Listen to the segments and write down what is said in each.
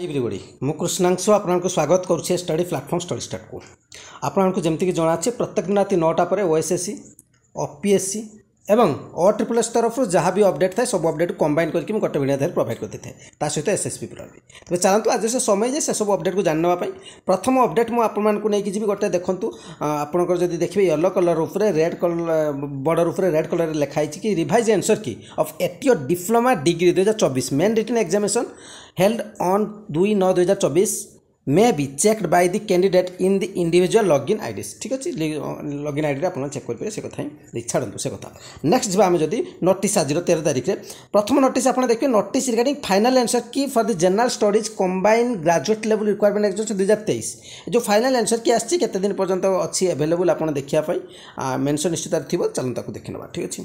Everybody मु कृष्णांशु आपको स्वागत करुच्छे स्टडी प्लाटफॉर्म स्टडी स्टार्ट को आपको जमीक जना अच्छे प्रत्येक दिन रात 9टा पर ओएसएससी ओपीएससी एवं OSSS तरफ जहाँ भी अपडेट था सब अपडेट कंबाइन करके गोटे वीडियो धारे प्रोवाइड करते थे सहित एसएसपी पर भी तेज चलते आज से समय जे से सब अपडेट को जानने प्रथम अपडेट मुझे जी गोटे देखूँ आपंकर जब देखिए येलो कलर उपर रेड कलर बॉर्डर उपर रेड कलर लिखाई कि revise answer key of ATO diploma degree 2024 main written examination held on 2/9/2024 may be checked by the candidate in the individual login IDs ठीक अच्छे लॉगिन आईडी आप check करेंगे से कथा ही छाड़ू से कथा नेक्स्ट जी आम जदि नोटिस आज 13 तारीख में प्रथम नोटिस आप देखिए नोटिस रिगार्डिंग फाइनल आंसर की for the general studies combine graduate level requirement exam 2023 जो फाइनल आंसर की आसी केते दिन पर्यंत अच्छी अवेलेबल आप देखापी मेनसन निश्चित थी चलता देखी ना ठीक अच्छे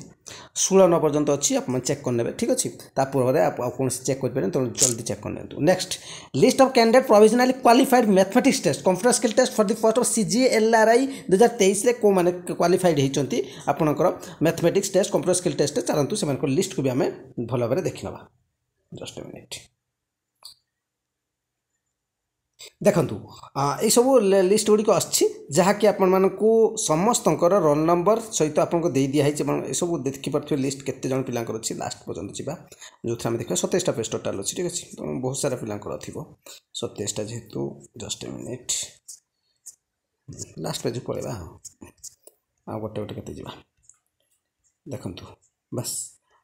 16/9 पर्यंत अच्छी आप चेक करने ठीक अच्छे पूर्व कौन चेक करें तो जल्दी चेक कर next list of candidate provisionally qualified mathematics test computer skill test for the post of CGLRI 2023 को मैंने क्वालिफाइड होती आपंकर mathematics test computer skill test चलतु से लिस्ट को भी आम भल भाव देखी ना जस्ट मिनिट देखु ये सब लिस्ट गुड़िक आहाँकि आपण समस्त रोल नंबर सहित आपको दे दिखाई सब देखिपे लिस्ट केते जन पिला अच्छी लास्ट पर्यंत जावा जो आम देखा 27टा पेज टोटाल अच्छी ठीक अच्छे तो बहुत सारा पिला 27टा जेहेतु जस्ट मिनिट लास्ट पेज पड़ेगा आ गोटे गोटे केते जावा देखु बस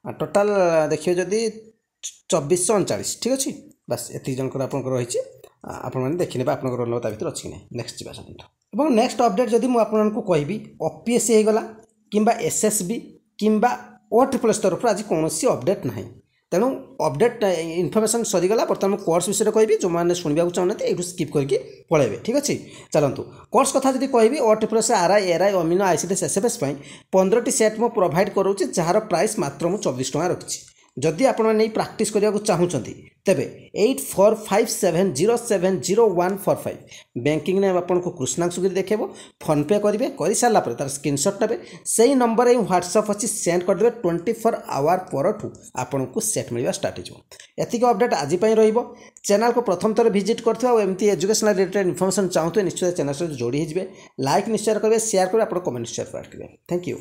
टोटाल देखिए जदि 2439 ठीक अच्छे बस एति जनकर आप रही आपने देखने आप रोल नंबर भर अच्छी ना नेक्स्ट जी और नेक्स्ट अपडेट जदि मुझे कहि OPSC होगला कि SSB कि OSSS तरफ आज कौन अपडेट ना तेणु अपडेट इनफर्मेशन सरीगला बर्तमान कोर्स विषय कहि जो मैंने शुणा चाहते ये स्किप करके पलैबे ठीक अच्छे चलतु कोर्स कथा जब कहि OSSS RI RI अमीनो ICTS SFS 15टी सेट मुझे प्रोवाइड करोची जार प्राइस मात्र मुझे 24 टଙ୍କା रखी जदि आप प्रैक्टिस करने चाहूँगी तेबे 8457070145 बैंकिंग ने आपको कृष्णांशु गिरी देखेब फोन पे करेंगे कर सारापर तार स्क्रीनशॉट ने से ही नंबर ही व्हाट्सएप अच्छी सेंड करदे 24 आवर पर आपन को सेट मिलवा स्टार्ट हो अपडेट आज चैनल को प्रथम थर विजिट करमती एजुकेशनल रिलेटेड इनफॉरमेशन चाहते निश्चय चैनल से जोड़ी लाइक निश्चय करेंगे शेयर करेंगे आप कमेंट शेयर करेंगे थैंक यू।